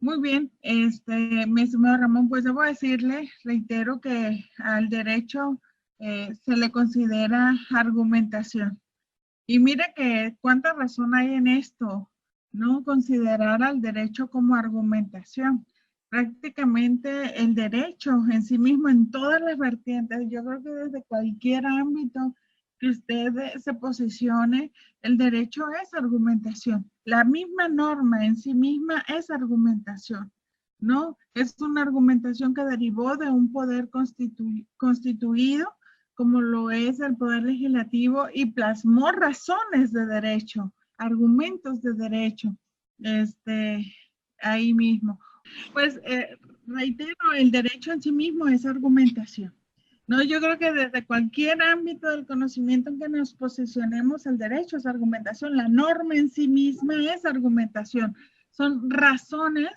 Muy bien, mi estimado Ramón, pues debo decirle, reitero que al derecho se le considera argumentación. Y mire que cuánta razón hay en esto, ¿no? Considerar al derecho como argumentación. Prácticamente el derecho en sí mismo, en todas las vertientes, yo creo que desde cualquier ámbito que usted se posicione, el derecho es argumentación. La misma norma en sí misma es argumentación, ¿no? Es una argumentación que derivó de un poder constituido como lo es el Poder Legislativo, y plasmó razones de derecho, argumentos de derecho, ahí mismo. Pues reitero, el derecho en sí mismo es argumentación. No, yo creo que desde cualquier ámbito del conocimiento en que nos posicionemos, el derecho es argumentación, la norma en sí misma es argumentación. Son razones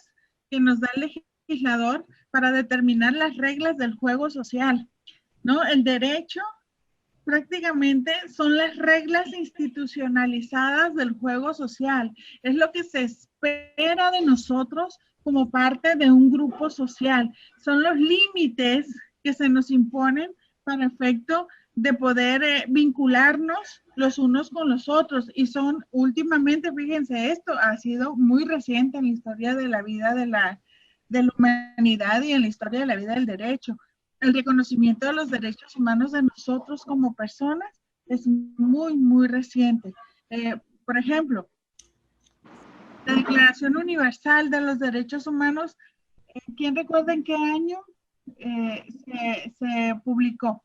que nos da el legislador para determinar las reglas del juego social, ¿no? El derecho prácticamente son las reglas institucionalizadas del juego social. Es lo que se espera de nosotros como parte de un grupo social. Son los límites que se nos imponen para efecto de poder vincularnos los unos con los otros. Y son últimamente, fíjense, esto ha sido muy reciente en la historia de la vida de la humanidad y en la historia de la vida del derecho. El reconocimiento de los derechos humanos de nosotros como personas es muy, muy reciente. Por ejemplo, la Declaración Universal de los Derechos Humanos, ¿quién recuerda en qué año se publicó?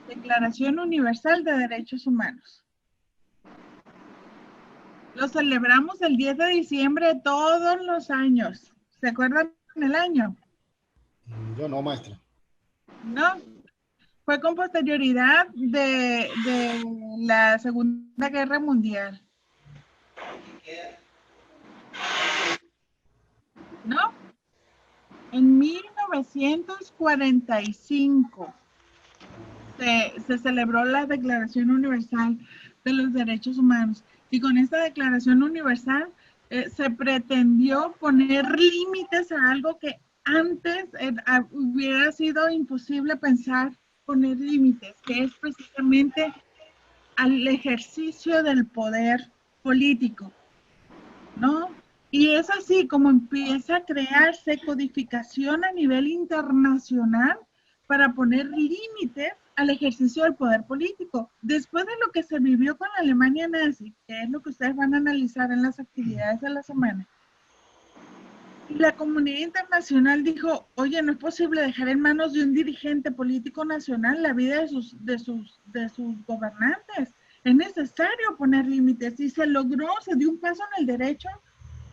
Declaración Universal de Derechos Humanos. Lo celebramos el 10 de diciembre todos los años. ¿Se acuerdan el año? Yo no, maestra. No, fue con posterioridad de la Segunda Guerra Mundial. ¿No? En 1945 se celebró la Declaración Universal de los Derechos Humanos, y con esta Declaración Universal se pretendió poner límites a algo que antes hubiera sido imposible pensar poner límites, que es precisamente al ejercicio del poder político, ¿no? Y es así como empieza a crearse codificación a nivel internacional para poner límites al ejercicio del poder político. Después de lo que se vivió con la Alemania nazi, que es lo que ustedes van a analizar en las actividades de la semana, la comunidad internacional dijo, oye, no es posible dejar en manos de un dirigente político nacional la vida de sus gobernantes. Es necesario poner límites, y se logró, se dio un paso en el derecho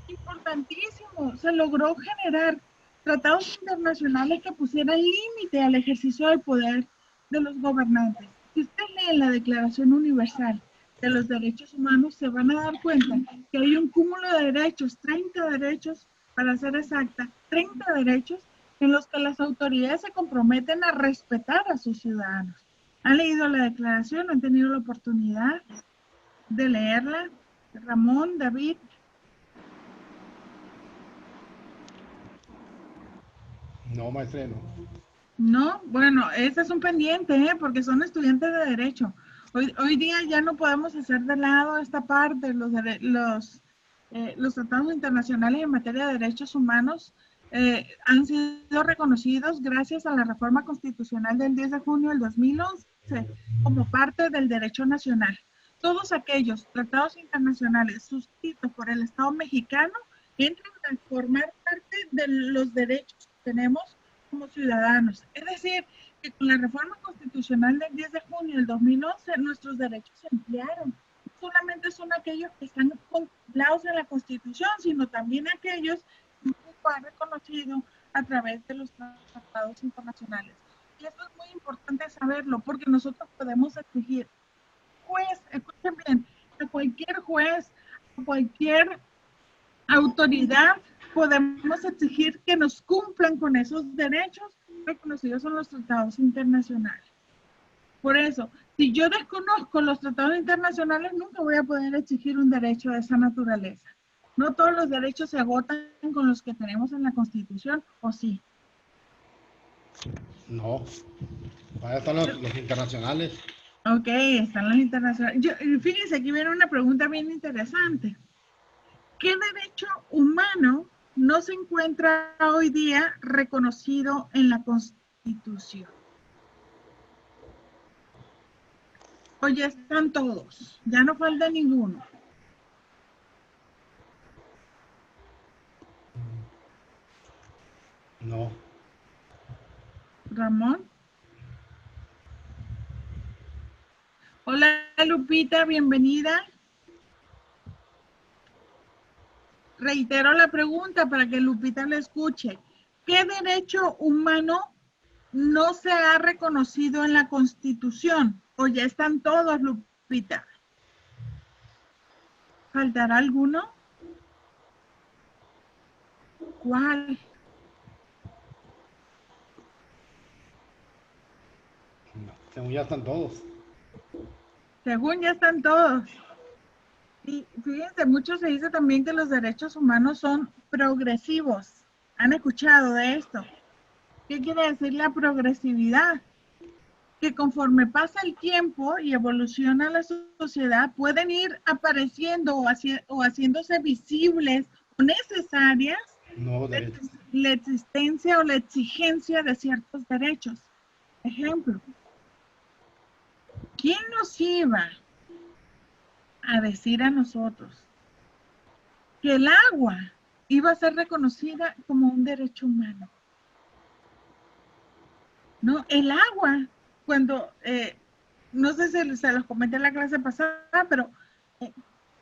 importantísimo. Se logró generar tratados internacionales que pusieran límite al ejercicio del poder de los gobernantes. Si usted lee la Declaración Universal de los Derechos Humanos, se van a dar cuenta que hay un cúmulo de derechos, 30 derechos, para ser exacta, 30 derechos en los que las autoridades se comprometen a respetar a sus ciudadanos. ¿Han leído la declaración? ¿Han tenido la oportunidad de leerla? Ramón, David. No, maestra, no. No, bueno, ese es un pendiente, porque son estudiantes de Derecho. Hoy día ya no podemos hacer de lado esta parte. Los tratados internacionales en materia de derechos humanos han sido reconocidos gracias a la reforma constitucional del 10 de junio del 2011 como parte del derecho nacional. Todos aquellos tratados internacionales suscritos por el Estado mexicano entran a formar parte de los derechos que tenemos como ciudadanos. Es decir, que con la reforma constitucional del 10 de junio del 2011, nuestros derechos se ampliaron. No solamente son aquellos que están contemplados en la Constitución, sino también aquellos que México ha reconocido a través de los tratados internacionales. Y eso es muy importante saberlo, porque nosotros podemos exigir juez, escuchen bien, a cualquier juez, a cualquier autoridad, podemos exigir que nos cumplan con esos derechos reconocidos en los tratados internacionales. Por eso, si yo desconozco los tratados internacionales, nunca voy a poder exigir un derecho de esa naturaleza. No todos los derechos se agotan con los que tenemos en la Constitución, ¿o sí? No. Ahí están los internacionales. Ok, están las internacionales. Fíjense, aquí viene una pregunta bien interesante. ¿Qué derecho humano no se encuentra hoy día reconocido en la Constitución? O ya están todos, ya no falta ninguno. No. Ramón. Hola Lupita, bienvenida. Reitero la pregunta para que Lupita la escuche. ¿Qué derecho humano no se ha reconocido en la Constitución? ¿O ya están todos, Lupita? ¿Faltará alguno? ¿Cuál? No. Según ya están todos. Según ya están todos. Y fíjense, mucho se dice también que los derechos humanos son progresivos. ¿Han escuchado de esto? ¿Qué quiere decir la progresividad? Que conforme pasa el tiempo y evoluciona la sociedad, pueden ir apareciendo o haciéndose visibles o necesarias Nuevos derechos. la existencia o la exigencia de ciertos derechos. Ejemplo, ¿quién nos iba a decir a nosotros que el agua iba a ser reconocida como un derecho humano? ¿No? El agua, cuando, no sé si se los comenté en la clase pasada, pero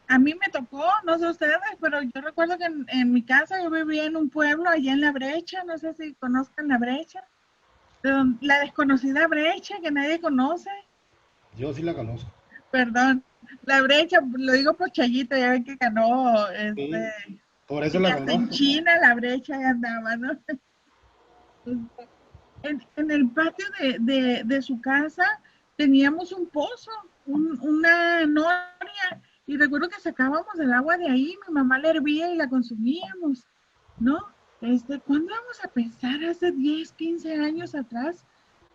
a mí me tocó, no sé ustedes, pero yo recuerdo que en mi casa yo vivía en un pueblo allá en La Brecha, no sé si conozcan La Brecha, la desconocida Brecha que nadie conoce. Yo sí la conozco. Perdón, La Brecha, lo digo por Chayito, ya ven que ganó, Sí. Por eso y la hasta en conozco. China La Brecha ya andaba, ¿no? En el patio de su casa teníamos un pozo, una noria, y recuerdo que sacábamos el agua de ahí, mi mamá la hervía y la consumíamos, ¿no? ¿Cuándo vamos a pensar hace 10, 15 años atrás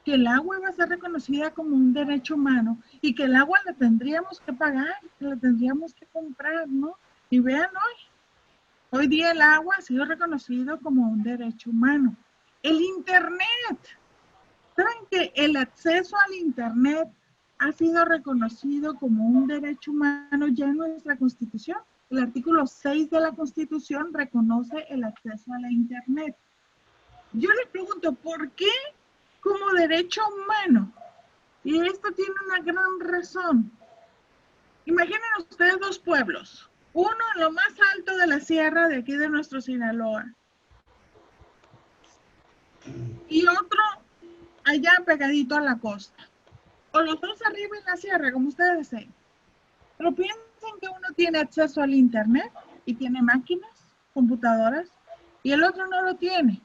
que el agua iba a ser reconocida como un derecho humano y que el agua la tendríamos que pagar, que la tendríamos que comprar, ¿no? Y vean hoy día el agua ha sido reconocido como un derecho humano. El Internet. ¿Saben que el acceso al Internet ha sido reconocido como un derecho humano ya en nuestra Constitución? El artículo 6 de la Constitución reconoce el acceso a la Internet. Yo les pregunto, ¿por qué como derecho humano? Y esto tiene una gran razón. Imaginen ustedes dos pueblos. Uno en lo más alto de la sierra de aquí de nuestro Sinaloa. Y otro allá pegadito a la costa. O los dos arriba en la sierra, como ustedes deseen. Pero piensen que uno tiene acceso al Internet y tiene máquinas, computadoras, y el otro no lo tiene.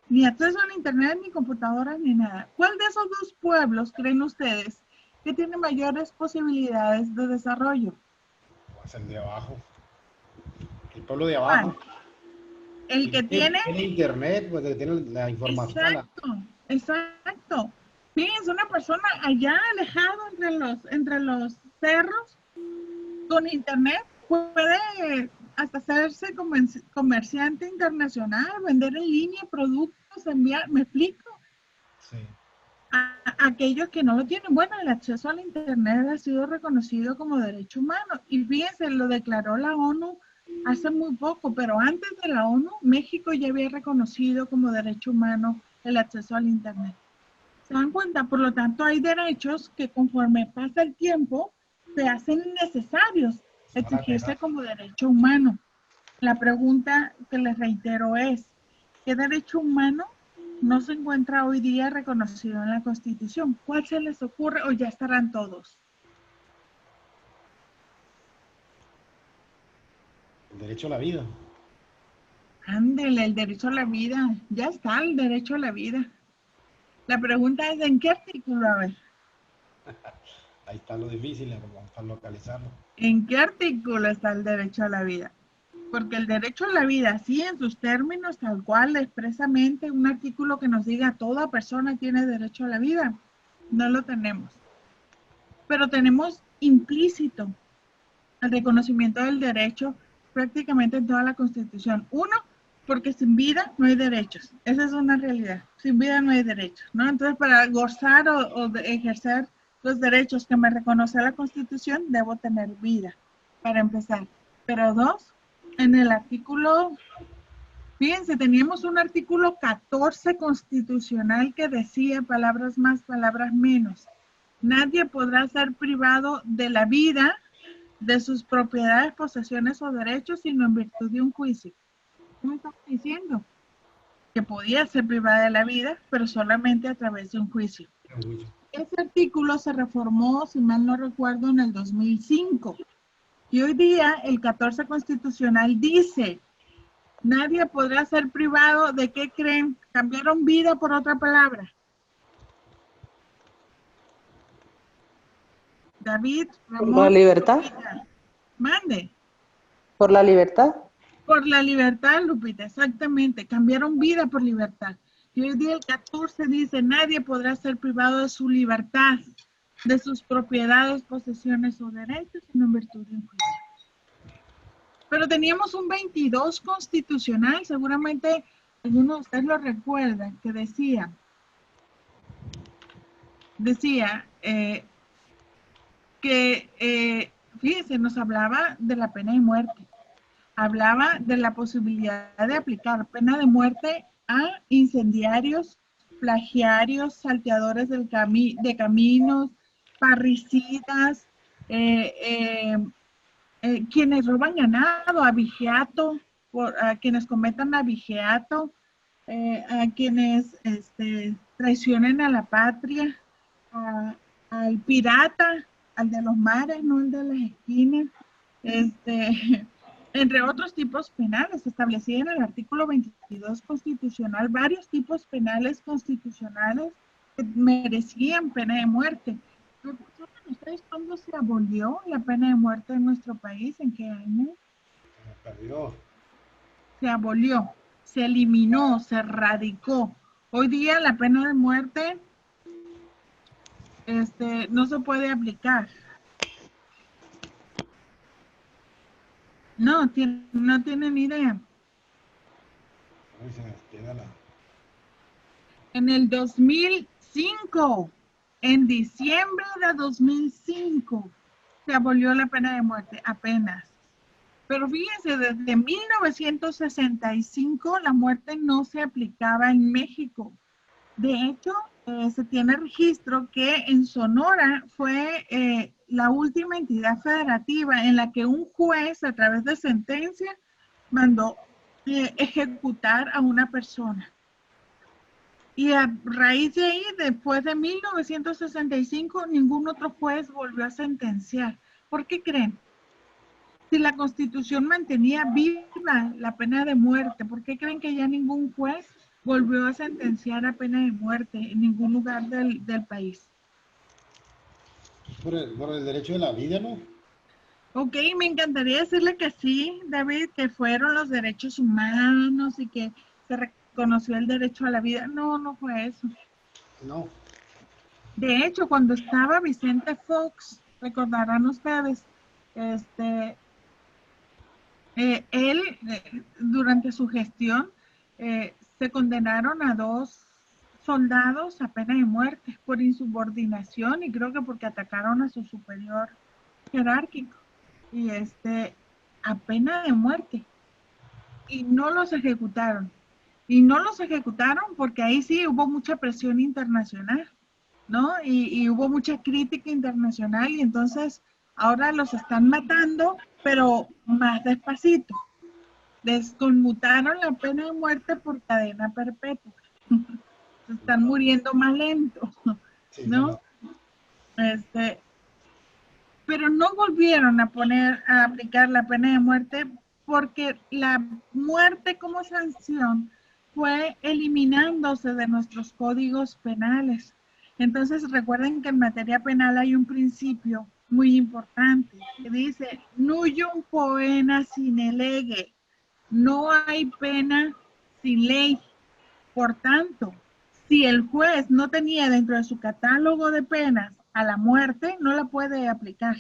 Ni acceso al Internet, ni computadoras, ni nada. ¿Cuál de esos dos pueblos creen ustedes que tiene mayores posibilidades de desarrollo? Pues el de abajo. El pueblo de ¿Cuál? abajo. El que tiene. Tiene internet, pues el que tiene la información. Exacto, exacto. Fíjense, una persona allá alejado entre los cerros, con Internet, puede hasta hacerse comerciante internacional, vender en línea productos, enviar, ¿me explico? Sí. A aquellos que no lo tienen. Bueno, el acceso al Internet ha sido reconocido como derecho humano y fíjense, lo declaró la ONU hace muy poco, pero antes de la ONU, México ya había reconocido como derecho humano el acceso al Internet. ¿Se dan cuenta? Por lo tanto, hay derechos que conforme pasa el tiempo se hacen necesarios exigirse como derecho humano. La pregunta que les reitero es, ¿qué derecho humano no se encuentra hoy día reconocido en la Constitución? ¿Cuál se les ocurre o ya estarán todos? El derecho a la vida. Ándele, el derecho a la vida. Ya está el derecho a la vida. La pregunta es, ¿en qué artículo? A ver. Ahí está lo difícil, para localizarlo. ¿En qué artículo está el derecho a la vida? Porque el derecho a la vida, sí, en sus términos, tal cual, expresamente, un artículo que nos diga toda persona tiene derecho a la vida, no lo tenemos. Pero tenemos implícito el reconocimiento del derecho prácticamente en toda la Constitución. Uno, porque sin vida no hay derechos. Esa es una realidad. Sin vida no hay derechos, ¿no? Entonces, para gozar o ejercer los derechos que me reconoce la Constitución, debo tener vida, para empezar. Pero dos, en el artículo, fíjense, teníamos un artículo 14 constitucional que decía, palabras más, palabras menos, nadie podrá ser privado de la vida, de sus propiedades, posesiones o derechos, sino en virtud de un juicio. ¿Qué me estamos diciendo? Que podía ser privada de la vida, pero solamente a través de un juicio. Ese artículo se reformó, si mal no recuerdo, en el 2005. Y hoy día el 14 constitucional dice, nadie podrá ser privado de qué creen. Cambiaron vida por otra palabra. David, Ramón, ¿Por la libertad? Lupita. Mande. ¿Por la libertad? Por la libertad, Lupita, exactamente. Cambiaron vida por libertad. Y hoy día el 14 dice, nadie podrá ser privado de su libertad, de sus propiedades, posesiones o derechos, sino en virtud de un juicio. Pero teníamos un 22 constitucional, seguramente algunos de ustedes lo recuerdan, que decía, fíjense, nos hablaba de la pena de muerte. Hablaba de la posibilidad de aplicar pena de muerte a incendiarios, plagiarios, salteadores de caminos, parricidas, quienes roban ganado, abigeato, a quienes cometan abigeato, a quienes traicionen a la patria, al pirata, al de los mares, no el de las esquinas, entre otros tipos penales. Establecía en el artículo 22 constitucional varios tipos penales constitucionales que merecían pena de muerte. ¿Recuerdan ustedes cuándo se abolió la pena de muerte en nuestro país? ¿En qué año? Se abolió, se eliminó, se erradicó. Hoy día la pena de muerte no se puede aplicar. No tienen idea. En el 2005, en diciembre de 2005, se abolió la pena de muerte, apenas. Pero fíjense, desde 1965 la muerte no se aplicaba en México. De hecho, se tiene registro que en Sonora fue la última entidad federativa en la que un juez, a través de sentencia, mandó ejecutar a una persona. Y a raíz de ahí, después de 1965, ningún otro juez volvió a sentenciar. ¿Por qué creen? Si la Constitución mantenía viva la pena de muerte, ¿por qué creen que ya ningún juez volvió a sentenciar a pena de muerte en ningún lugar del país? Por el derecho de la vida, ¿no? Ok, me encantaría decirle que sí, David, que fueron los derechos humanos y que se reconoció el derecho a la vida. No, no fue eso. No. De hecho, cuando estaba Vicente Fox, recordarán ustedes, él, durante su gestión, se condenaron a 2 soldados a pena de muerte por insubordinación y creo que porque atacaron a su superior jerárquico. Y a pena de muerte. Y no los ejecutaron. Y no los ejecutaron porque ahí sí hubo mucha presión internacional, ¿no? Y hubo mucha crítica internacional y entonces ahora los están matando, pero más despacito. Les conmutaron la pena de muerte por cadena perpetua. Se están muriendo más lento, ¿no? Pero no volvieron a aplicar la pena de muerte porque la muerte como sanción fue eliminándose de nuestros códigos penales. Entonces recuerden que en materia penal hay un principio muy importante que dice nullum poena sine lege, No hay pena sin ley. Por tanto, si el juez no tenía dentro de su catálogo de penas a la muerte, no la puede aplicar.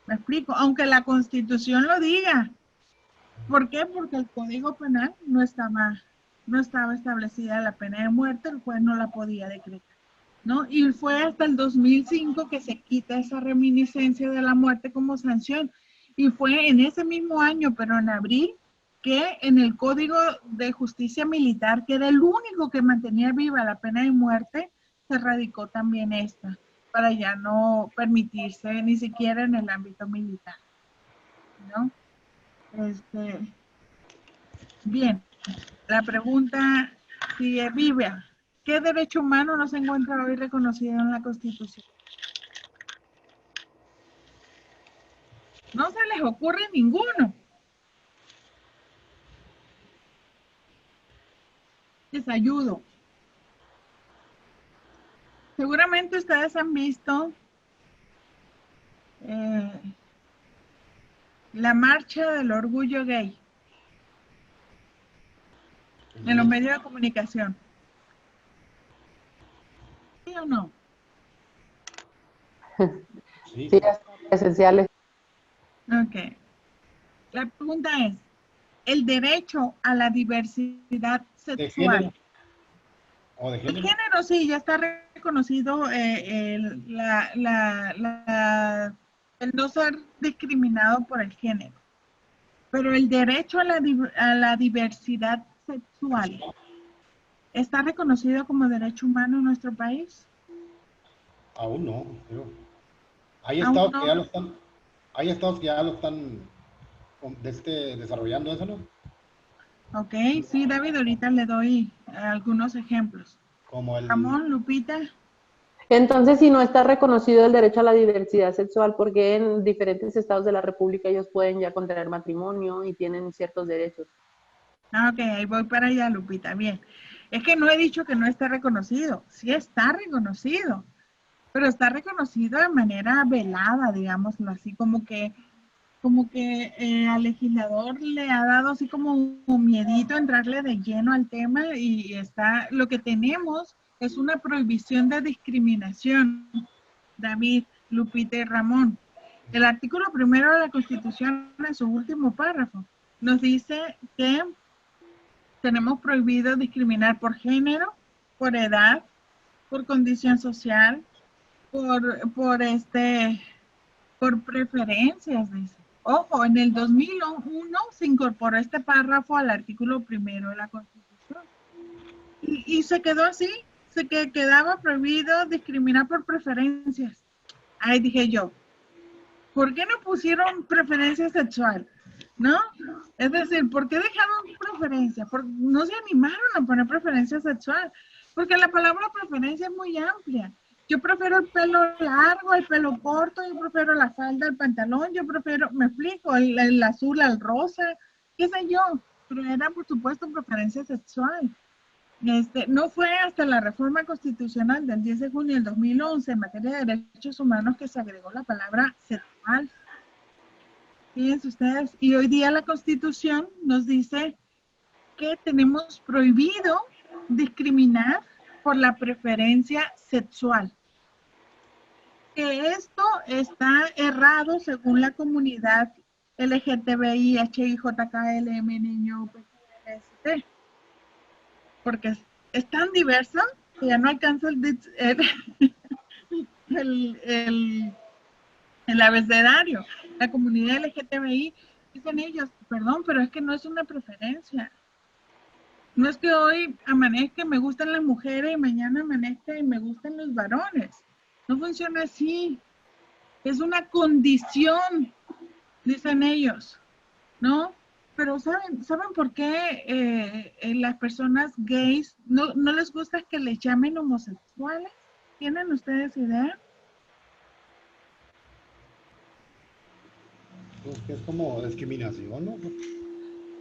¿Me explico? Aunque la Constitución lo diga. ¿Por qué? Porque el Código Penal no estaba establecida la pena de muerte, el juez no la podía decretar, ¿no? Y fue hasta el 2005 que se quita esa reminiscencia de la muerte como sanción. Y fue en ese mismo año, pero en abril, que en el Código de Justicia Militar, que era el único que mantenía viva la pena de muerte, se radicó también esta, para ya no permitirse ni siquiera en el ámbito militar, ¿no? Bien, la pregunta sigue, Vivian, ¿qué derecho humano no se encuentra hoy reconocido en la Constitución? No se les ocurre ninguno. Les ayudo. Seguramente ustedes han visto la marcha del orgullo gay en los medios de comunicación. ¿Sí o no? Sí, esenciales. Ok. La pregunta es, ¿el derecho a la diversidad sexual? ¿De género? El género sí, ya está reconocido el no ser discriminado por el género. Pero el derecho a la diversidad sexual, ¿está reconocido como derecho humano en nuestro país? Aún no, creo. Hay estados que ya lo están, hay estados que ya lo están desarrollando eso, ¿no? Ok, sí, David, ahorita le doy algunos ejemplos. Como el... Ramón, Lupita. Entonces, si no está reconocido el derecho a la diversidad sexual, ¿por qué en diferentes estados de la República ellos pueden ya contraer matrimonio y tienen ciertos derechos? Ah, ok, ahí voy para allá, Lupita. Bien. Es que no he dicho que no esté reconocido. Sí está reconocido, pero está reconocido de manera velada, digámoslo así, como que al legislador le ha dado así como un miedito entrarle de lleno al tema y lo que tenemos es una prohibición de discriminación, David, Lupita y Ramón. El artículo 1 de la Constitución, en su último párrafo, nos dice que tenemos prohibido discriminar por género, por edad, por condición social, por preferencias, dice. Ojo, en el 2001 se incorporó este párrafo al artículo 1 de la Constitución. Y se quedó así, quedaba prohibido discriminar por preferencias. Ahí dije yo, ¿por qué no pusieron preferencia sexual? ¿No? Es decir, ¿por qué dejaron preferencia? No se animaron a poner preferencia sexual, porque la palabra preferencia es muy amplia. Yo prefiero el pelo largo, el pelo corto, yo prefiero la falda, el pantalón, yo prefiero, me explico, el azul al rosa, qué sé yo, pero era por supuesto preferencia sexual. No fue hasta la reforma constitucional del 10 de junio del 2011 en materia de derechos humanos que se agregó la palabra sexual. Fíjense ustedes, y hoy día la Constitución nos dice que tenemos prohibido discriminar por la preferencia sexual. Que esto está errado según la comunidad LGTBI, HIJKLM, niño, PQRST, porque es tan diversa que ya no alcanza el abecedario. La comunidad LGTBI, dicen ellos, perdón, pero es que no es una preferencia. No es que hoy amanezca y me gustan las mujeres y mañana amanezca y me gustan los varones. No funciona así. Es una condición, dicen ellos, ¿no? Pero ¿saben por qué las personas gays no les gusta que les llamen homosexuales? ¿Tienen ustedes idea? Pues que es como discriminación, ¿no?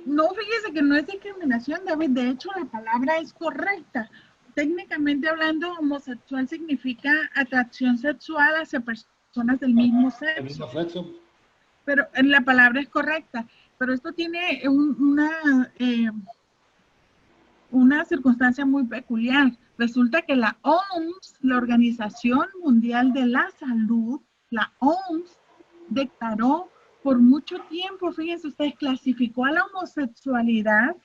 No, fíjese que no es discriminación, David. De hecho, la palabra es correcta. Técnicamente hablando, homosexual significa atracción sexual hacia personas del mismo sexo. El mismo sexo. Pero la palabra es correcta. pero esto tiene una circunstancia muy peculiar. Resulta que la OMS, la Organización Mundial de la Salud, la OMS, declaró por mucho tiempo, fíjense ustedes, clasificó a la homosexualidad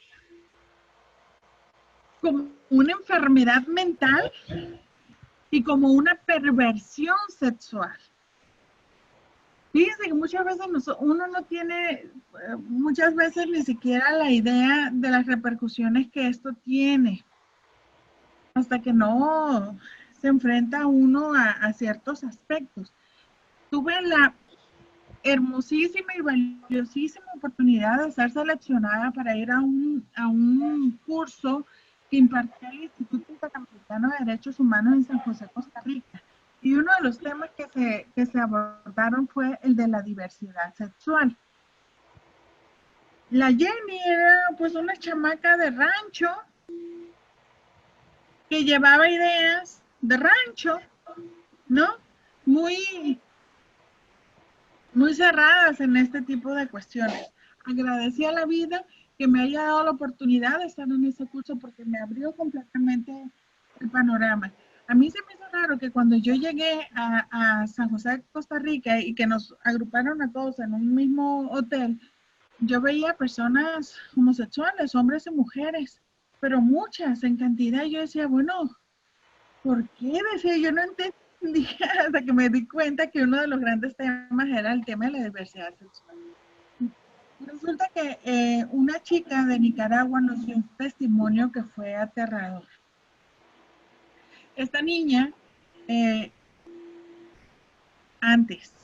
como una enfermedad mental y como una perversión sexual. Fíjense que muchas veces uno no tiene, muchas veces ni siquiera la idea de las repercusiones que esto tiene, hasta que no se enfrenta uno a ciertos aspectos. Tuve la hermosísima y valiosísima oportunidad de ser seleccionada para ir a un curso que impartía el Instituto Interamericano de Derechos Humanos en San José, Costa Rica. Y uno de los temas que se abordaron fue el de la diversidad sexual. La Jenny era pues una chamaca de rancho que llevaba ideas de rancho, ¿no? Muy cerradas en este tipo de cuestiones. Agradecí a la vida que me haya dado la oportunidad de estar en ese curso porque me abrió completamente el panorama. A mí se me hizo raro que cuando yo llegué a San José, Costa Rica, y que nos agruparon a todos en un mismo hotel, yo veía personas homosexuales, hombres y mujeres, pero muchas en cantidad. Yo decía, bueno, ¿por qué? Decía, yo no entendía hasta que me di cuenta que uno de los grandes temas era el tema de la diversidad sexual. Resulta que una chica de Nicaragua nos dio un testimonio que fue aterrador. Esta niña, antes,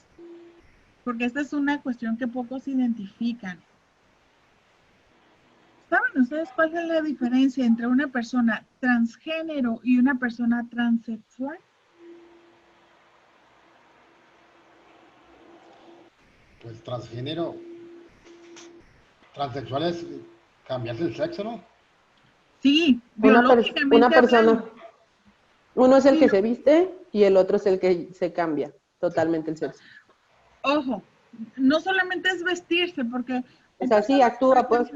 porque esta es una cuestión que pocos identifican. ¿Saben ustedes cuál es la diferencia entre una persona transgénero y una persona transexual? Pues transgénero, transexual es cambiarse el sexo, ¿no? Sí, biológicamente una persona. Uno es el que se viste y el otro es el que se cambia totalmente el sexo. Ojo, no solamente es vestirse, porque... O sea, sí, actúa pues.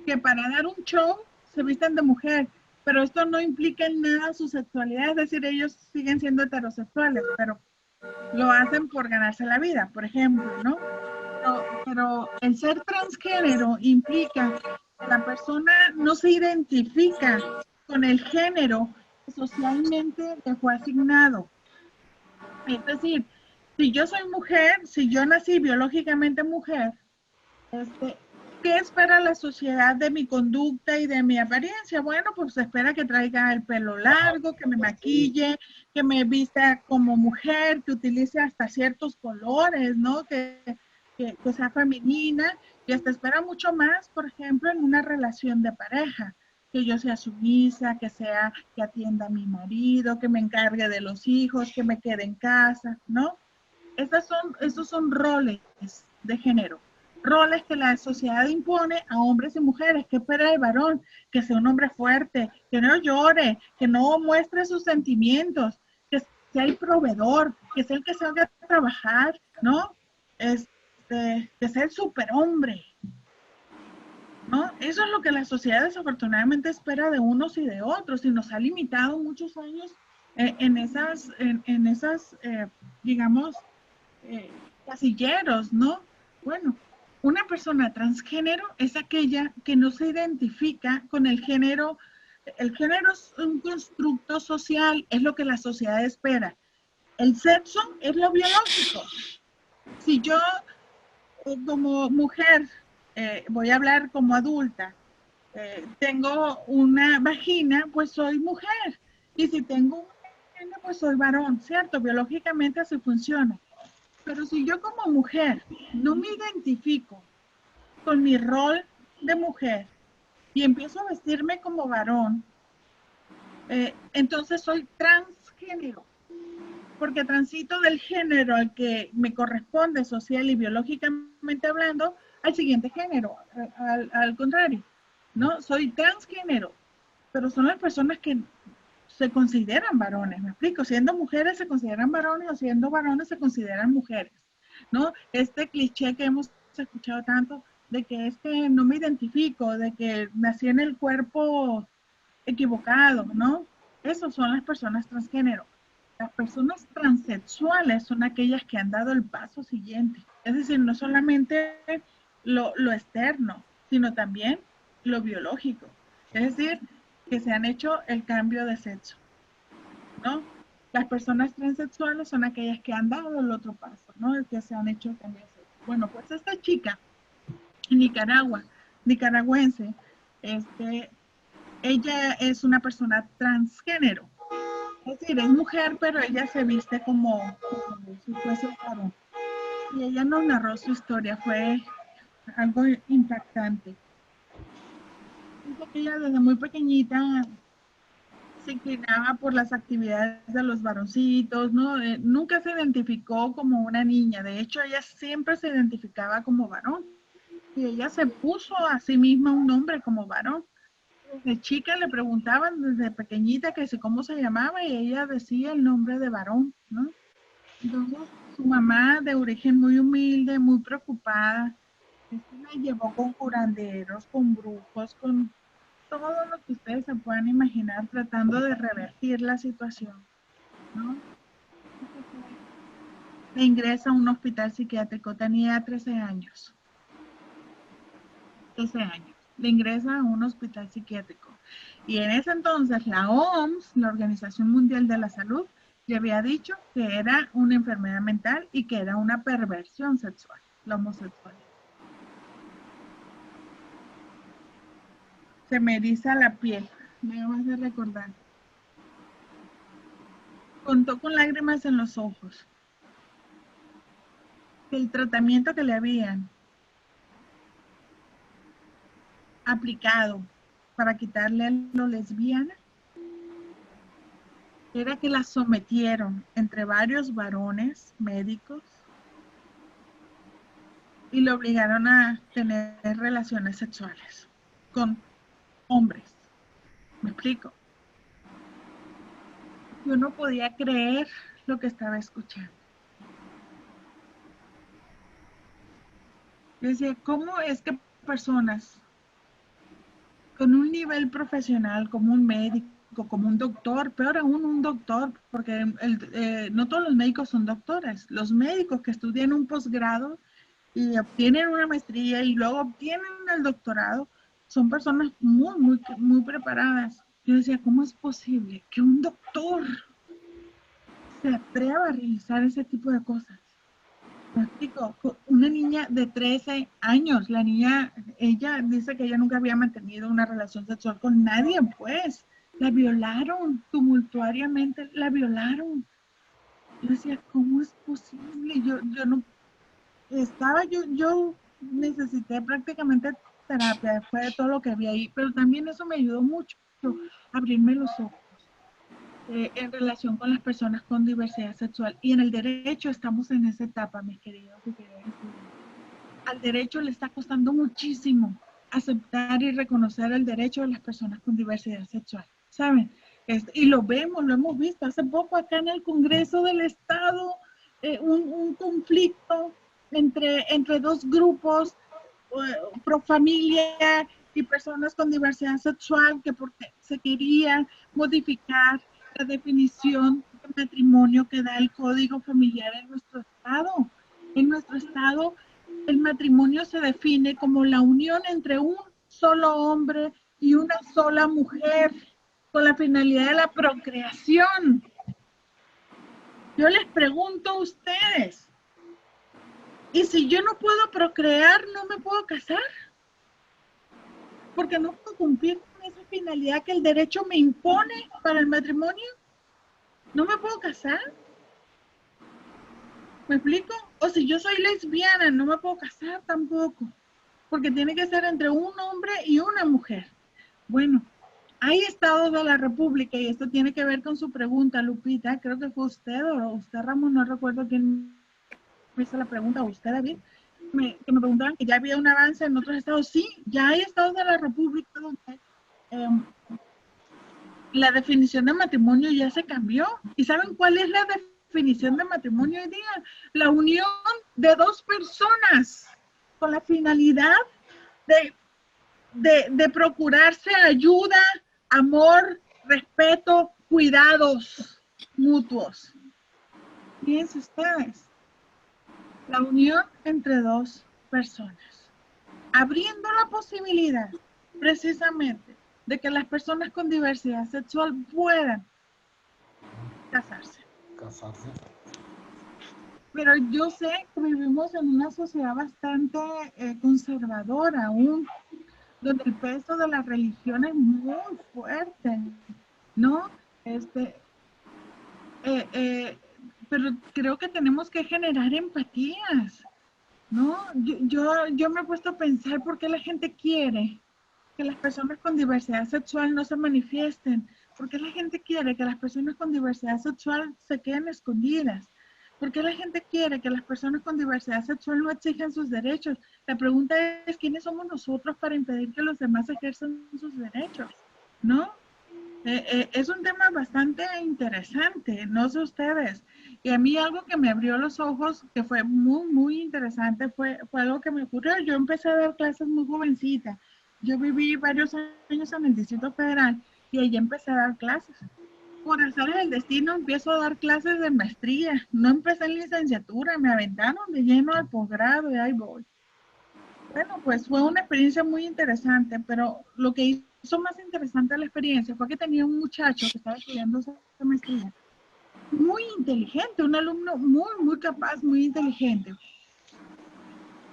Que para dar un show se visten de mujer, pero esto no implica en nada su sexualidad, es decir, ellos siguen siendo heterosexuales, pero lo hacen por ganarse la vida, por ejemplo, ¿no? Pero el ser transgénero implica que la persona no se identifica con el género que socialmente le fue asignado. Es decir, si yo soy mujer, si yo nací biológicamente mujer, ¿qué espera la sociedad de mi conducta y de mi apariencia? Bueno, pues se espera que traiga el pelo largo, que me maquille, que me vista como mujer, que utilice hasta ciertos colores, ¿no? Que sea femenina, y hasta espera mucho más, por ejemplo, en una relación de pareja, que yo sea sumisa, que atienda a mi marido, que me encargue de los hijos, que me quede en casa, ¿no? Esos son roles de género. Roles que la sociedad impone a hombres y mujeres. ¿Qué espera el varón? Que sea un hombre fuerte, que no llore, que no muestre sus sentimientos, que sea el proveedor, que sea el que salga a trabajar, ¿no? Que sea el superhombre, ¿no? Eso es lo que la sociedad desafortunadamente espera de unos y de otros, y nos ha limitado muchos años en esas digamos, casilleros, ¿no? Bueno, una persona transgénero es aquella que no se identifica con el género. El género es un constructo social, es lo que la sociedad espera. El sexo es lo biológico. Si yo, como mujer, voy a hablar como adulta, tengo una vagina, pues soy mujer. Y si tengo un pene, pues soy varón, ¿cierto? Biológicamente así funciona. Pero si yo como mujer no me identifico con mi rol de mujer y empiezo a vestirme como varón, entonces soy transgénero, porque transito del género al que me corresponde social y biológicamente hablando al siguiente género, al contrario, ¿no? Soy transgénero, pero son las personas que se consideran varones, ¿me explico? Siendo mujeres se consideran varones o siendo varones se consideran mujeres, ¿no? Este cliché que hemos escuchado tanto, de que es que no me identifico, de que nací en el cuerpo equivocado, ¿no? Esos son las personas transgénero. Las personas transexuales son aquellas que han dado el paso siguiente. Es decir, no solamente lo externo, sino también lo biológico. Es decir, que se han hecho el cambio de sexo, ¿no? Las personas transexuales son aquellas que han dado el otro paso, ¿no? El que se han hecho el cambio de sexo. Bueno, pues esta chica en Nicaragua, nicaragüense, ella es una persona transgénero. Es decir, es mujer, pero ella se viste como si fuese un varón. Y ella nos narró su historia, fue algo impactante. Dice que ella desde muy pequeñita se inclinaba por las actividades de los varoncitos, ¿no? Nunca se identificó como una niña, de hecho ella siempre se identificaba como varón. Y ella se puso a sí misma un nombre como varón. Desde chica le preguntaban desde pequeñita que si cómo se llamaba y ella decía el nombre de varón, ¿no? Entonces su mamá, de origen muy humilde, muy preocupada, la llevó con curanderos, con brujos, con todo lo que ustedes se puedan imaginar, tratando de revertir la situación, ¿no? Le ingresa a un hospital psiquiátrico, tenía 13 años. 13 años. Le ingresa a un hospital psiquiátrico. Y en ese entonces la OMS, la Organización Mundial de la Salud, le había dicho que era una enfermedad mental y que era una perversión sexual, la homosexualidad. Se me eriza la piel, me vas a recordar. Contó con lágrimas en los ojos que el tratamiento que le habían aplicado para quitarle lo lesbiana era que la sometieron entre varios varones médicos y le obligaron a tener relaciones sexuales con hombres. ¿Me explico? Yo no podía creer lo que estaba escuchando. Yo decía, ¿cómo es que personas con un nivel profesional como un médico, como un doctor, peor aún un doctor, porque no todos los médicos son doctores, los médicos que estudian un posgrado y obtienen una maestría y luego obtienen el doctorado, son personas muy preparadas. Yo decía, ¿cómo es posible que un doctor se atreva a realizar ese tipo de cosas? Me explico, una niña de 13 años, la niña, ella dice que ella nunca había mantenido una relación sexual con nadie, pues, la violaron, tumultuariamente la violaron. Yo decía, ¿cómo es posible? Yo no, yo necesité prácticamente terapia, fue de todo lo que había ahí, pero también eso me ayudó mucho a abrirme los ojos. En relación con las personas con diversidad sexual. Y en el derecho estamos en esa etapa, mis queridos y queridas estudiantes. Al derecho le está costando muchísimo aceptar y reconocer el derecho de las personas con diversidad sexual, ¿saben? Y lo vemos, lo hemos visto hace poco acá en el Congreso del Estado, un conflicto entre dos grupos, pro familia y personas con diversidad sexual, que porque se quería modificar la definición de matrimonio que da el Código Familiar en nuestro estado. En nuestro estado, el matrimonio se define como la unión entre un solo hombre y una sola mujer, con la finalidad de la procreación. Yo les pregunto a ustedes, ¿y si yo no puedo procrear, no me puedo casar? Porque no puedo cumplir con esa finalidad que el derecho me impone para el matrimonio. ¿No me puedo casar? ¿Me explico? O si yo soy lesbiana, no me puedo casar tampoco, porque tiene que ser entre un hombre y una mujer. Bueno, hay estados de la República, y esto tiene que ver con su pregunta, Lupita, creo que fue usted o usted, Ramón, no recuerdo quién me hizo la pregunta, o usted, David, que me preguntaban que ya había un avance en otros estados. Sí, ya hay estados de la República donde la definición de matrimonio ya se cambió. ¿Y saben cuál es la definición de matrimonio hoy día? La unión de dos personas con la finalidad de procurarse ayuda, amor, respeto, cuidados mutuos. Fíjense ustedes, la unión entre dos personas, abriendo la posibilidad precisamente de que las personas con diversidad sexual puedan casarse. Pero yo sé que vivimos en una sociedad bastante conservadora aún, donde el peso de la religión es muy fuerte, ¿no? Pero creo que tenemos que generar empatías, ¿no? Yo me he puesto a pensar por qué la gente quiere que las personas con diversidad sexual no se manifiesten, por qué la gente quiere que las personas con diversidad sexual se queden escondidas, por qué la gente quiere que las personas con diversidad sexual no exijan sus derechos. La pregunta es, ¿quiénes somos nosotros para impedir que los demás ejerzan sus derechos? ¿No? Es un tema bastante interesante, no sé ustedes. Y a mí algo que me abrió los ojos, que fue muy, muy interesante, fue algo que me ocurrió. Yo empecé a dar clases muy jovencita. Yo viví varios años en el Distrito Federal y allí empecé a dar clases. Por azares del destino empiezo a dar clases de maestría. No empecé en licenciatura, me aventaron de lleno al posgrado y ahí voy. Bueno, pues fue una experiencia muy interesante, pero lo que hizo más interesante la experiencia fue que tenía un muchacho que estaba estudiando esa maestría, muy inteligente, un alumno muy, muy capaz, muy inteligente.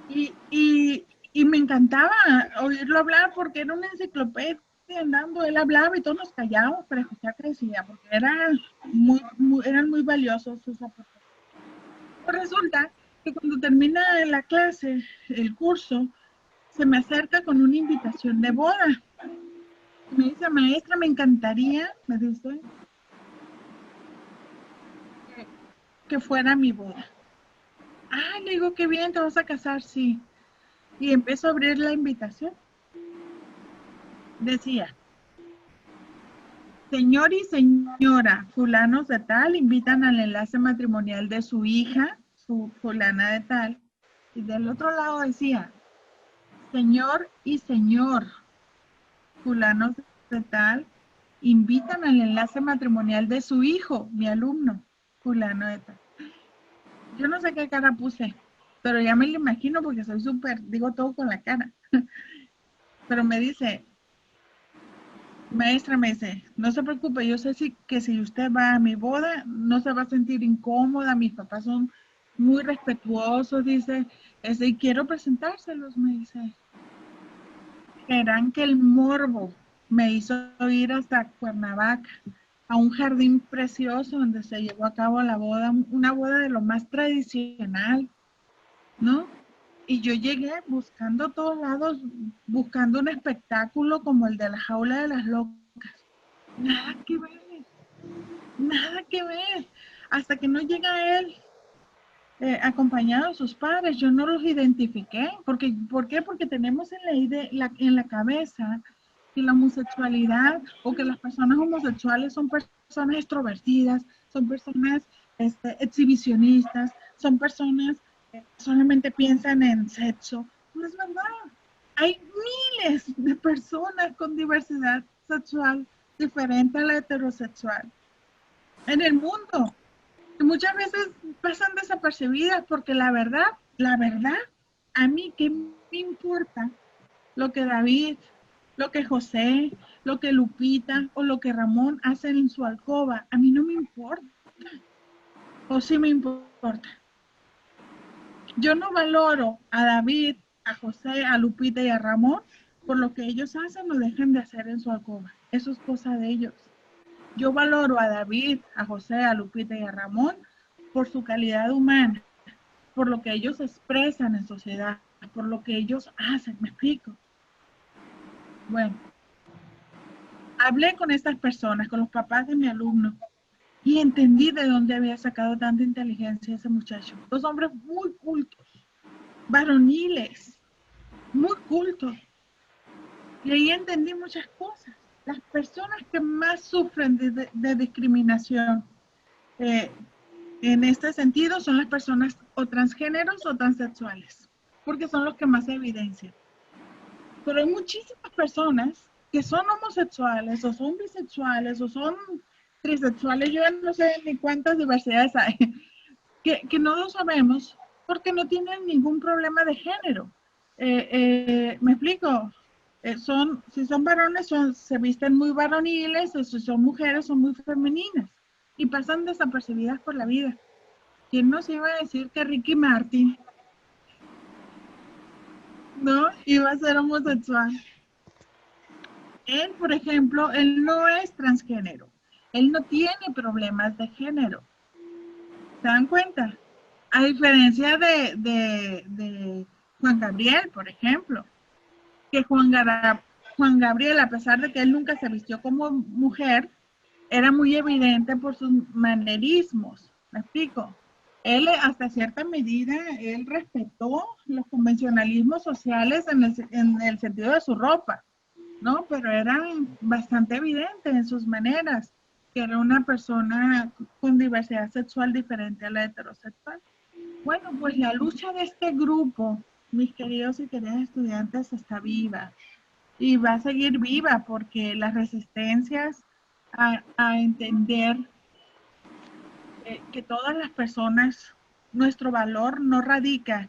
Y me encantaba oírlo hablar porque era una enciclopedia andando, él hablaba y todos nos callábamos para escuchar qué decía, porque eran muy valiosos sus aportes. Pues resulta que cuando termina la clase, el curso, se me acerca con una invitación de boda. Me dice, maestra, me encantaría, me dice, que fuera mi boda. Ah, le digo, qué bien, te vas a casar, sí. Y empiezo a abrir la invitación. Decía, señor y señora fulanos de tal invitan al enlace matrimonial de su hija, su fulana de tal. Y del otro lado decía, señor y señor fulanos de tal invitan al enlace matrimonial de su hijo, mi alumno, fulano de tal. Yo no sé qué cara puse, pero ya me lo imagino porque soy súper, digo todo con la cara. Pero me dice, maestra, me dice, no se preocupe, yo sé que si usted va a mi boda, no se va a sentir incómoda, mis papás son muy respetuosos, dice, y quiero presentárselos, me dice. Verán que el morbo me hizo ir hasta Cuernavaca, a un jardín precioso donde se llevó a cabo la boda, una boda de lo más tradicional, ¿no? Y yo llegué buscando a todos lados, buscando un espectáculo como el de la jaula de las locas. Nada que ver, nada que ver. Hasta que no llega él acompañado de sus padres, yo no los identifiqué. ¿Por qué? Porque tenemos en la cabeza que la homosexualidad o que las personas homosexuales son personas extrovertidas, son personas exhibicionistas, son personas que solamente piensan en sexo. No es verdad. Hay miles de personas con diversidad sexual diferente a la heterosexual en el mundo, que muchas veces pasan desapercibidas porque la verdad, a mí qué me importa lo que David, lo que José, lo que Lupita o lo que Ramón hacen en su alcoba. A mí no me importa. O sí me importa. Yo no valoro a David, a José, a Lupita y a Ramón por lo que ellos hacen o dejan de hacer en su alcoba. Eso es cosa de ellos. Yo valoro a David, a José, a Lupita y a Ramón por su calidad humana, por lo que ellos expresan en sociedad, por lo que ellos hacen. ¿Me explico? Bueno, hablé con estas personas, con los papás de mi alumno, y entendí de dónde había sacado tanta inteligencia ese muchacho. Dos hombres muy cultos, varoniles, muy cultos. Y ahí entendí muchas cosas. Las personas que más sufren de discriminación en este sentido son las personas o transgéneros o transexuales, porque son los que más se evidencian. pero hay muchísimas personas que son homosexuales, o son bisexuales, o son trisexuales, yo no sé ni cuántas diversidades hay, que no lo sabemos porque no tienen ningún problema de género. ¿Me explico? Si son varones, se visten muy varoniles, o si son mujeres, son muy femeninas y pasan desapercibidas por la vida. ¿Quién nos iba a decir que Ricky Martin no iba a ser homosexual? Él, por ejemplo, él no es transgénero. Él no tiene problemas de género. ¿Se dan cuenta? A diferencia de Juan Gabriel, por ejemplo, que Juan Gabriel, a pesar de que él nunca se vistió como mujer, era muy evidente por sus manerismos. ¿Me explico? Él, hasta cierta medida, él respetó los convencionalismos sociales en el sentido de su ropa, ¿no? Pero era bastante evidente en sus maneras que era una persona con diversidad sexual diferente a la heterosexual. Bueno, pues la lucha de este grupo, mis queridos y queridas estudiantes, está viva y va a seguir viva porque las resistencias a entender que todas las personas, nuestro valor no radica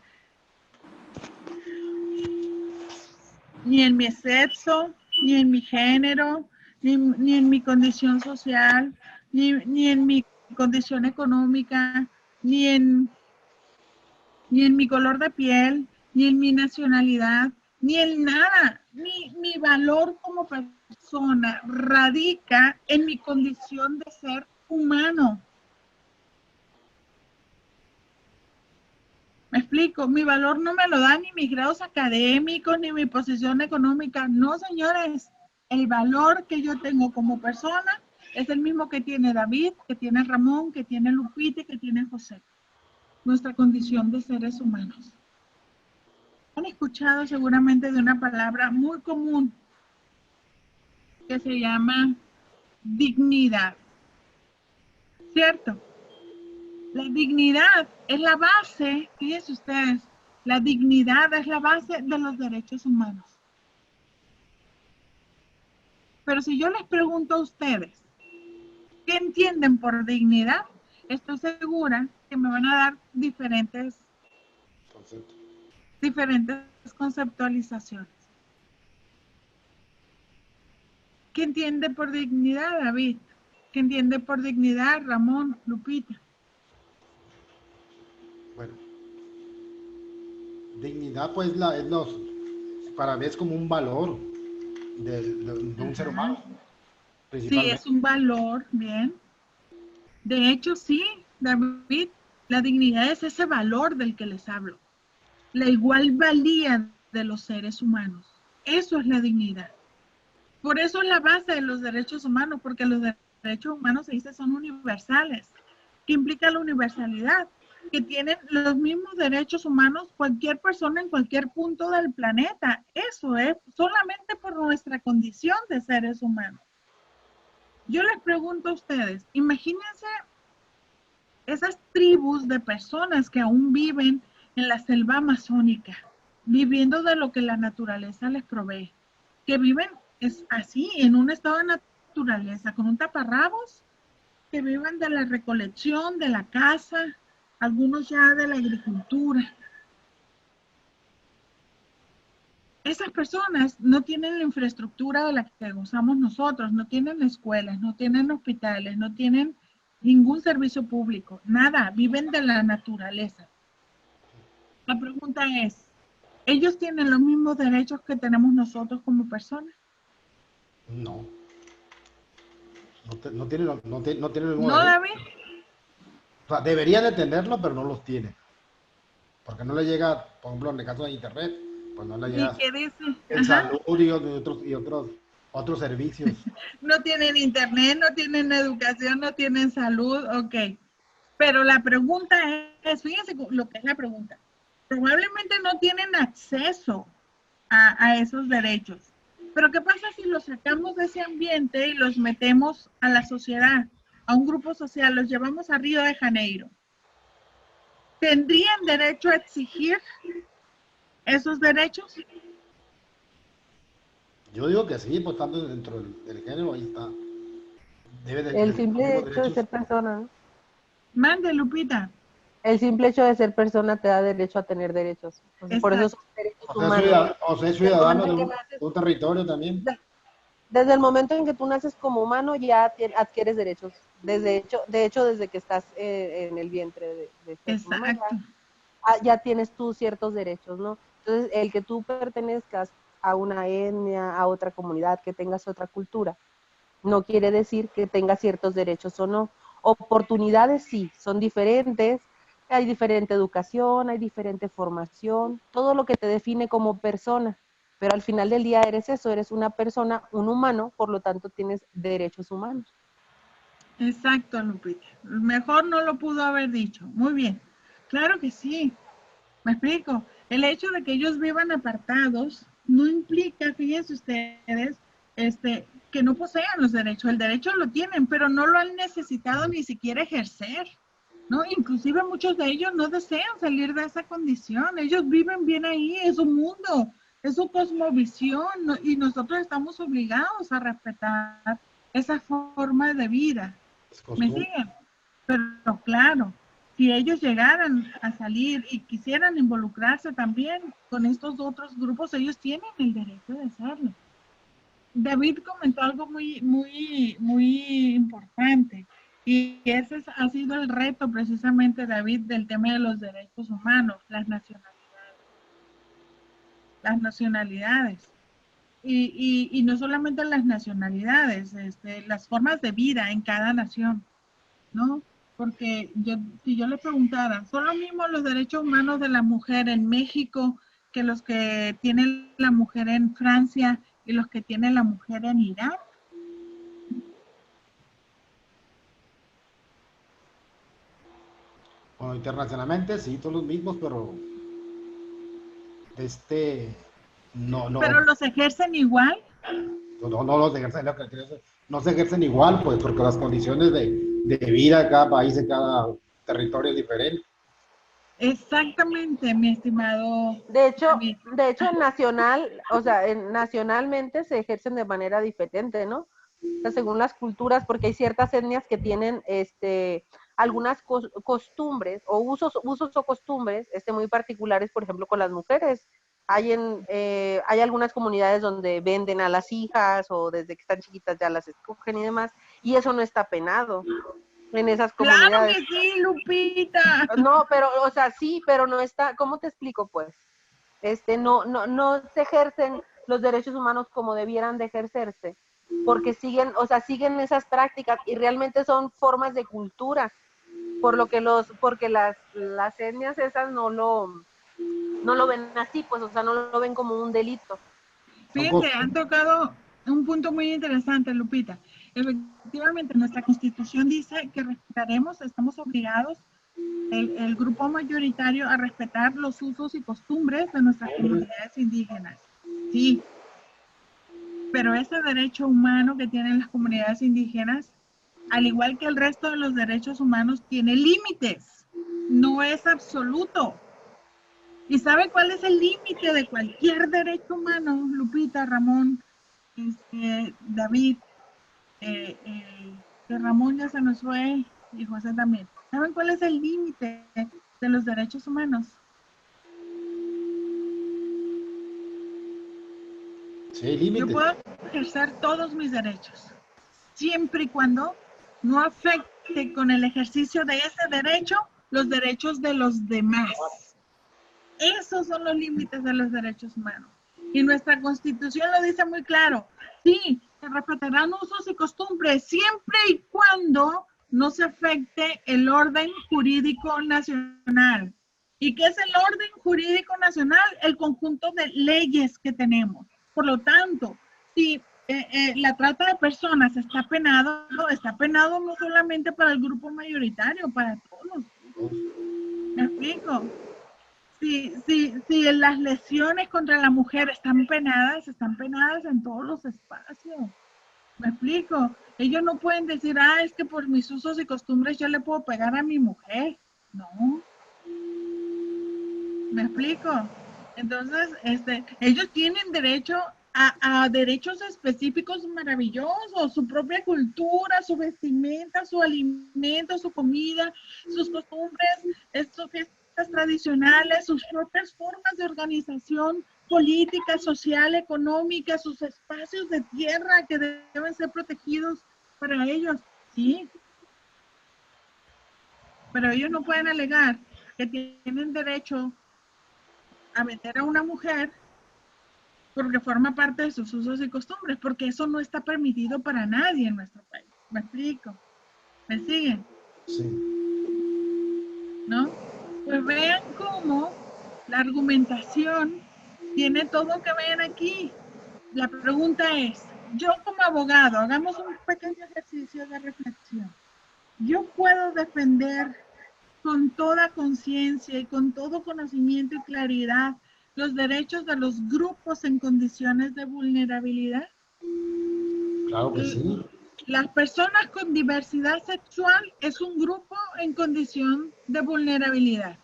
ni en mi sexo, ni en mi género, ni en mi condición social, ni en mi condición económica, ni en mi color de piel, ni en mi nacionalidad, ni en nada. Mi valor como persona radica en mi condición de ser humano. ¿Me explico? Mi valor no me lo dan ni mis grados académicos, ni mi posición económica. No, señores. El valor que yo tengo como persona es el mismo que tiene David, que tiene Ramón, que tiene Lupita y que tiene José. Nuestra condición de seres humanos. Han escuchado seguramente de una palabra muy común que se llama dignidad. ¿Cierto? La dignidad es la base, fíjense ustedes, la dignidad es la base de los derechos humanos. Pero si yo les pregunto a ustedes, ¿qué entienden por dignidad? Estoy segura que me van a dar diferentes conceptualizaciones. ¿Qué entiende por dignidad, David? ¿Qué entiende por dignidad, Ramón, Lupita? Bueno, dignidad pues para mí es como un valor de un ser humano. Sí, es un valor, bien. De hecho, sí, David, la dignidad es ese valor del que les hablo. La igual valía de los seres humanos. Eso es la dignidad. Por eso es la base de los derechos humanos, porque los derechos humanos se dice son universales. ¿Qué implica la universalidad? Que tienen los mismos derechos humanos cualquier persona en cualquier punto del planeta. Eso es solamente por nuestra condición de seres humanos. Yo les pregunto a ustedes, imagínense esas tribus de personas que aún viven en la selva amazónica, viviendo de lo que la naturaleza les provee, que viven así, en un estado de naturaleza, con un taparrabos, que viven de la recolección, de la caza, algunos ya de la agricultura. Esas personas no tienen la infraestructura de la que gozamos nosotros, no tienen escuelas, no tienen hospitales, no tienen ningún servicio público, nada, viven de la naturaleza. La pregunta es, ¿ellos tienen los mismos derechos que tenemos nosotros como personas? No. No tienen los mismos derechos. ¿No, David? O sea, deberían de tenerlo, pero no los tienen. Porque no le llega, por ejemplo, en el caso de internet, pues no le llega el salud y otros servicios. No tienen internet, no tienen educación, no tienen salud, ok. Pero la pregunta es, fíjense lo que es la pregunta. Probablemente no tienen acceso a esos derechos. Pero ¿qué pasa si los sacamos de ese ambiente y los metemos a la sociedad, a un grupo social, los llevamos a Río de Janeiro? ¿Tendrían derecho a exigir esos derechos? Yo digo que sí, pues estando dentro del género, ahí está. Debe de El tener los simple mismos hecho de derechos. ser persona, ¿no? Mande, Lupita. El simple hecho de ser persona te da derecho a tener derechos. Entonces, por eso Exacto. son derechos humanos. O ser Desde el ciudadano momento de en que un, naces, de un territorio también. desde el momento en que tú naces como humano ya adquieres derechos. De hecho, desde que estás en el vientre de tu mamá Exacto. ya tienes tú ciertos derechos, ¿no? Entonces, el que tú pertenezcas a una etnia, a otra comunidad, que tengas otra cultura, no quiere decir que tengas ciertos derechos o no. Oportunidades sí, son diferentes, hay diferente educación, hay diferente formación, todo lo que te define como persona, pero al final del día eres eso, eres una persona, un humano, por lo tanto tienes derechos humanos. Exacto, Lupita. Mejor no lo pudo haber dicho. Muy bien. Claro que sí. ¿Me explico? El hecho de que ellos vivan apartados no implica, fíjense ustedes, que no posean los derechos. El derecho lo tienen, pero no lo han necesitado ni siquiera ejercer, ¿no? Inclusive muchos de ellos no desean salir de esa condición. Ellos viven bien ahí, es su mundo, es su cosmovisión, ¿no? Y nosotros estamos obligados a respetar esa forma de vida. ¿Me siguen? Pero claro, si ellos llegaran a salir y quisieran involucrarse también con estos otros grupos, ellos tienen el derecho de hacerlo. David comentó algo muy importante y ese ha sido el reto precisamente, David, del tema de los derechos humanos, las nacionalidades. Las nacionalidades. Y no solamente las nacionalidades, las formas de vida en cada nación, ¿no? Porque si yo le preguntara, ¿son los mismos los derechos humanos de la mujer en México que los que tiene la mujer en Francia y los que tiene la mujer en Irán? Bueno, internacionalmente sí, son los mismos, pero ¿Pero los ejercen igual? no los ejercen, no se ejercen igual, pues, porque las condiciones de vida de cada país, de cada territorio es diferente. Exactamente, mi estimado David. De hecho, nacionalmente se ejercen de manera diferente, ¿no? O sea, según las culturas, porque hay ciertas etnias que tienen algunas costumbres o usos o costumbres muy particulares, por ejemplo, con las mujeres. Hay algunas comunidades donde venden a las hijas o desde que están chiquitas ya las escogen y demás, y eso no está penado en esas comunidades. Claro que sí, Lupita. No, pero, o sea, sí, pero no está, ¿cómo te explico, pues? No se ejercen los derechos humanos como debieran de ejercerse, porque siguen esas prácticas y realmente son formas de cultura, porque las etnias esas no lo ven así, pues, o sea, no lo ven como un delito. Fíjense, han tocado un punto muy interesante, Lupita. Efectivamente, nuestra Constitución dice que respetaremos, estamos obligados, el grupo mayoritario, a respetar los usos y costumbres de nuestras comunidades indígenas. Sí, pero ese derecho humano que tienen las comunidades indígenas, al igual que el resto de los derechos humanos, tiene límites. No es absoluto. ¿Y sabe cuál es el límite de cualquier derecho humano, Lupita, Ramón, David, que Ramón ya se nos fue y José también? ¿Saben cuál es el límite de los derechos humanos? Sí, límites. Yo puedo ejercer todos mis derechos, siempre y cuando no afecte con el ejercicio de ese derecho los derechos de los demás. Esos son los límites de los derechos humanos. Y nuestra Constitución lo dice muy claro. Sí, se respetarán usos y costumbres siempre y cuando no se afecte el orden jurídico nacional. ¿Y qué es el orden jurídico nacional? El conjunto de leyes que tenemos. Por lo tanto, si la trata de personas está penado no solamente para el grupo mayoritario, para todos. ¿Me explico? Si las lesiones contra la mujer están penadas en todos los espacios. ¿Me explico? Ellos no pueden decir, es que por mis usos y costumbres yo le puedo pegar a mi mujer. No. ¿Me explico? Entonces, ellos tienen derecho a derechos específicos maravillosos, su propia cultura, su vestimenta, su alimento, su comida, sus costumbres, sus fiestas tradicionales, sus propias formas de organización política, social, económica, sus espacios de tierra que deben ser protegidos para ellos, sí. Pero ellos no pueden alegar que tienen derecho a vender a una mujer porque forma parte de sus usos y costumbres, porque eso no está permitido para nadie en nuestro país. ¿Me explico? ¿Me siguen? Sí. ¿No? Pues vean cómo la argumentación tiene todo que ver aquí. La pregunta es, yo como abogado, hagamos un pequeño ejercicio de reflexión. Yo puedo defender con toda conciencia y con todo conocimiento y claridad los derechos de los grupos en condiciones de vulnerabilidad. Claro que sí. Las personas con diversidad sexual es un grupo en condición de vulnerabilidad.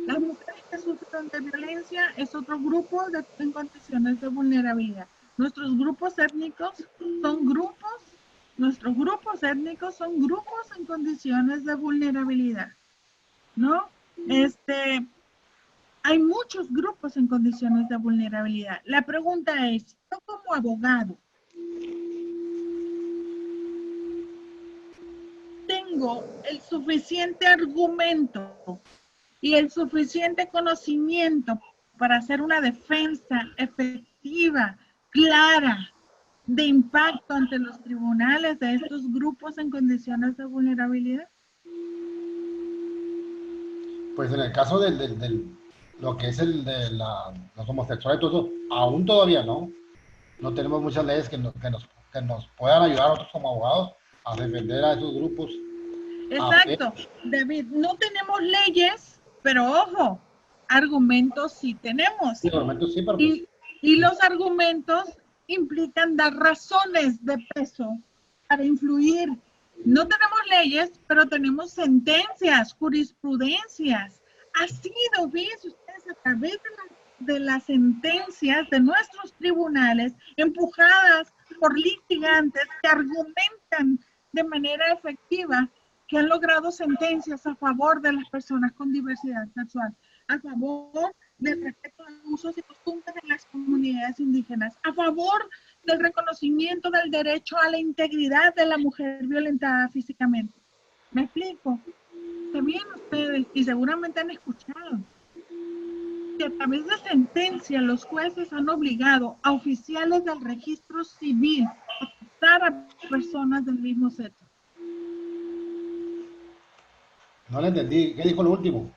Las mujeres que sufren de violencia es otro grupo en condiciones de vulnerabilidad. Nuestros grupos étnicos son grupos en condiciones de vulnerabilidad, ¿no? Hay muchos grupos en condiciones de vulnerabilidad. La pregunta es, yo como abogado, ¿tengo el suficiente argumento y el suficiente conocimiento para hacer una defensa efectiva, clara, de impacto ante los tribunales de estos grupos en condiciones de vulnerabilidad? Pues en el caso lo que es los homosexuales, todo, aún todavía no. No tenemos muchas leyes que nos puedan ayudar a nosotros como abogados a defender a esos grupos. Exacto, David, no tenemos leyes, pero ojo, argumentos sí tenemos. Sí, argumentos sí, pero y los argumentos implican dar razones de peso para influir. No tenemos leyes, pero tenemos sentencias, jurisprudencias. Ha sido visto ustedes a través de las sentencias de nuestros tribunales, empujadas por litigantes que argumentan de manera efectiva, que han logrado sentencias a favor de las personas con diversidad sexual, a favor del respeto de usos y costumbres de las comunidades indígenas, a favor del reconocimiento del derecho a la integridad de la mujer violentada físicamente. ¿Me explico? También ustedes, y seguramente han escuchado, que a través de sentencia los jueces han obligado a oficiales del registro civil a tratar a personas del mismo sexo. No le entendí. ¿Qué dijo lo último?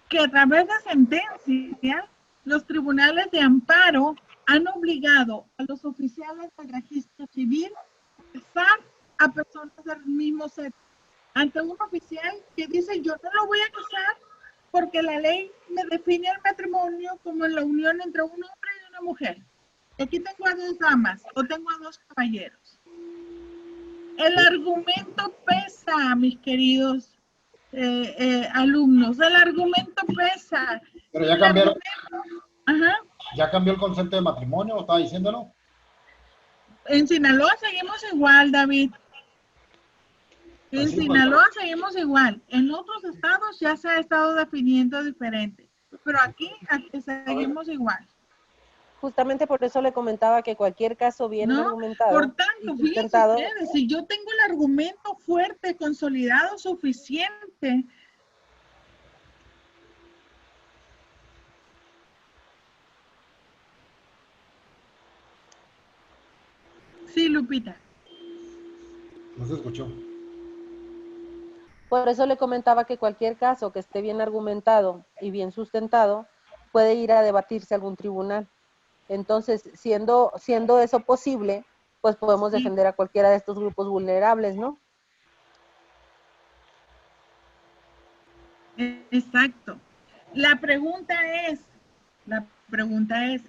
Que a través de sentencia, los tribunales de amparo han obligado a los oficiales del registro civil a casar a personas del mismo sexo. Ante un oficial que dice, yo no lo voy a casar porque la ley me define el matrimonio como la unión entre un hombre y una mujer. Aquí tengo a dos damas o tengo a dos caballeros. El argumento pesa, mis queridos alumnos. El argumento pesa. Pero ya cambiaron. Ajá. ¿Ya cambió el concepto de matrimonio? ¿Estaba diciéndolo? En Sinaloa seguimos igual, David. En Sinaloa seguimos igual. En otros estados ya se ha estado definiendo diferente. Pero aquí seguimos igual. Justamente por eso le comentaba que cualquier caso bien argumentado. Por tanto, fíjense ustedes, si yo tengo el argumento fuerte, consolidado, suficiente. Sí, Lupita. No se escuchó. Por eso le comentaba que cualquier caso que esté bien argumentado y bien sustentado puede ir a debatirse a algún tribunal. Entonces, siendo eso posible, pues podemos defender a cualquiera de estos grupos vulnerables, ¿no? Exacto. La pregunta es,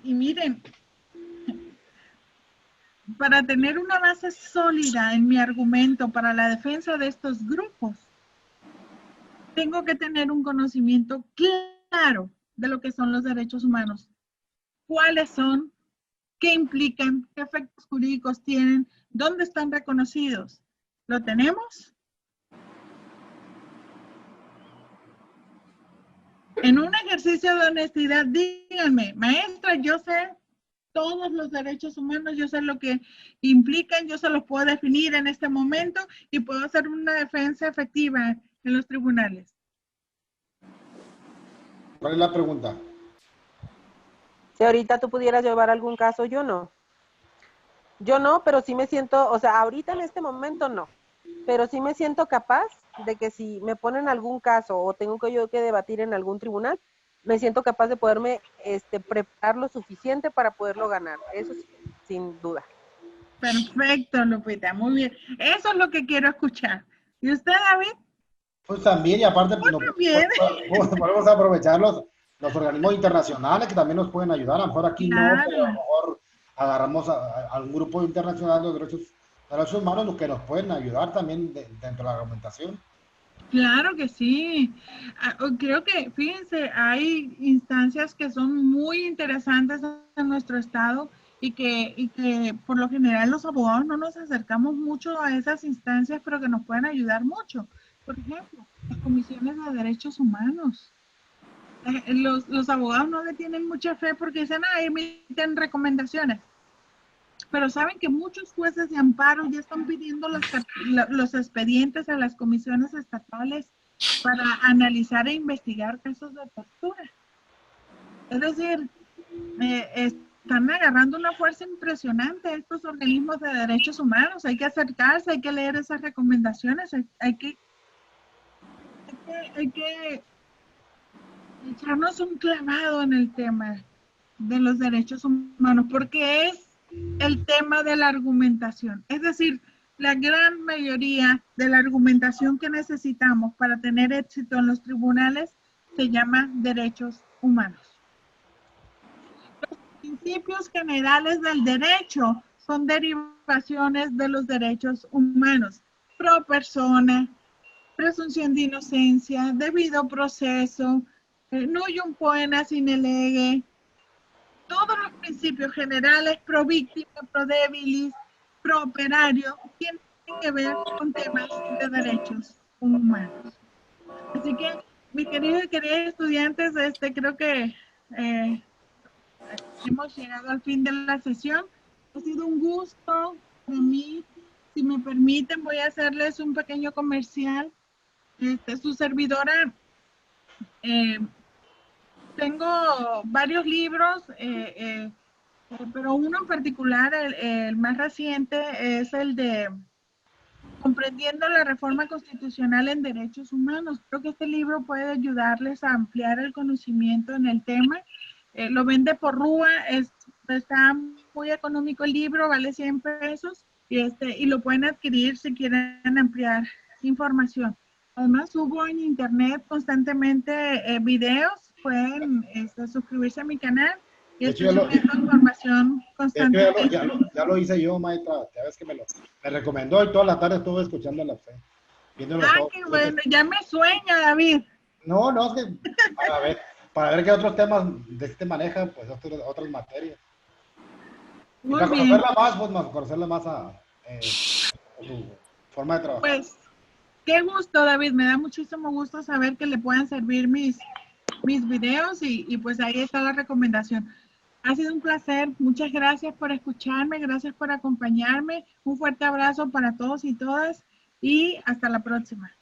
y miren, para tener una base sólida en mi argumento para la defensa de estos grupos, tengo que tener un conocimiento claro de lo que son los derechos humanos. ¿Cuáles son? qué implican, qué efectos jurídicos tienen, dónde están reconocidos. ¿Lo tenemos? En un ejercicio de honestidad, díganme, maestra, yo sé todos los derechos humanos, yo sé lo que implican, yo se los puedo definir en este momento y puedo hacer una defensa efectiva en los tribunales. ¿Cuál es la pregunta? Si ahorita tú pudieras llevar algún caso, yo no. Yo no, pero sí me siento, o sea, ahorita en este momento no, pero sí me siento capaz de que si me ponen algún caso o tengo que yo que debatir en algún tribunal, me siento capaz de poderme preparar lo suficiente para poderlo ganar. Eso sí, sin duda. Perfecto, Lupita, muy bien. Eso es lo que quiero escuchar. ¿Y usted, David? Pues también, y aparte, Pues también. podemos aprovechar los organismos internacionales que también nos pueden ayudar. A lo mejor aquí claro. no, pero a lo mejor agarramos a un grupo internacional de derechos humanos que nos pueden ayudar también dentro de la argumentación. Claro que sí. Creo que, fíjense, hay instancias que son muy interesantes en nuestro estado y que por lo general los abogados no nos acercamos mucho a esas instancias, pero que nos pueden ayudar mucho. Por ejemplo, las comisiones de derechos humanos. Los abogados no le tienen mucha fe porque dicen, emiten recomendaciones. Pero saben que muchos jueces de amparo ya están pidiendo los expedientes a las comisiones estatales para analizar e investigar casos de tortura. Es decir, están agarrando una fuerza impresionante estos organismos de derechos humanos. Hay que acercarse, hay que leer esas recomendaciones, hay que echarnos un clavado en el tema de los derechos humanos, porque es el tema de la argumentación. Es decir, la gran mayoría de la argumentación que necesitamos para tener éxito en los tribunales se llama derechos humanos. Los principios generales del derecho son derivaciones de los derechos humanos. Pro persona, presunción de inocencia, debido proceso, no ium poena sine lege. Todos los principios generales, pro víctima, pro debilis, pro operario, tienen que ver con temas de derechos humanos. Así que, mis queridos y queridas estudiantes, creo que hemos llegado al fin de la sesión. Ha sido un gusto para mí. Si me permiten, voy a hacerles un pequeño comercial. Su servidora, tengo varios libros, pero uno en particular, el más reciente, es el de Comprendiendo la Reforma Constitucional en Derechos Humanos. Creo que este libro puede ayudarles a ampliar el conocimiento en el tema. Lo vende por Rúa, está muy económico el libro, vale 100 pesos, y lo pueden adquirir si quieren ampliar información. Además, subo en internet constantemente videos, pueden suscribirse a mi canal y estoy subiendo información constantemente. Ya lo hice yo, maestra, ya ves que me recomendó y toda la tarde estuve escuchando la fe. Qué bueno, ya me sueña, David. No, es que para ver qué otros temas de este maneja, pues otras materias. Muy bien. Conocerla más a su forma de trabajar. Pues, qué gusto, David, me da muchísimo gusto saber que le puedan servir mis videos y pues ahí está la recomendación. Ha sido un placer, muchas gracias por escucharme, gracias por acompañarme, un fuerte abrazo para todos y todas y hasta la próxima.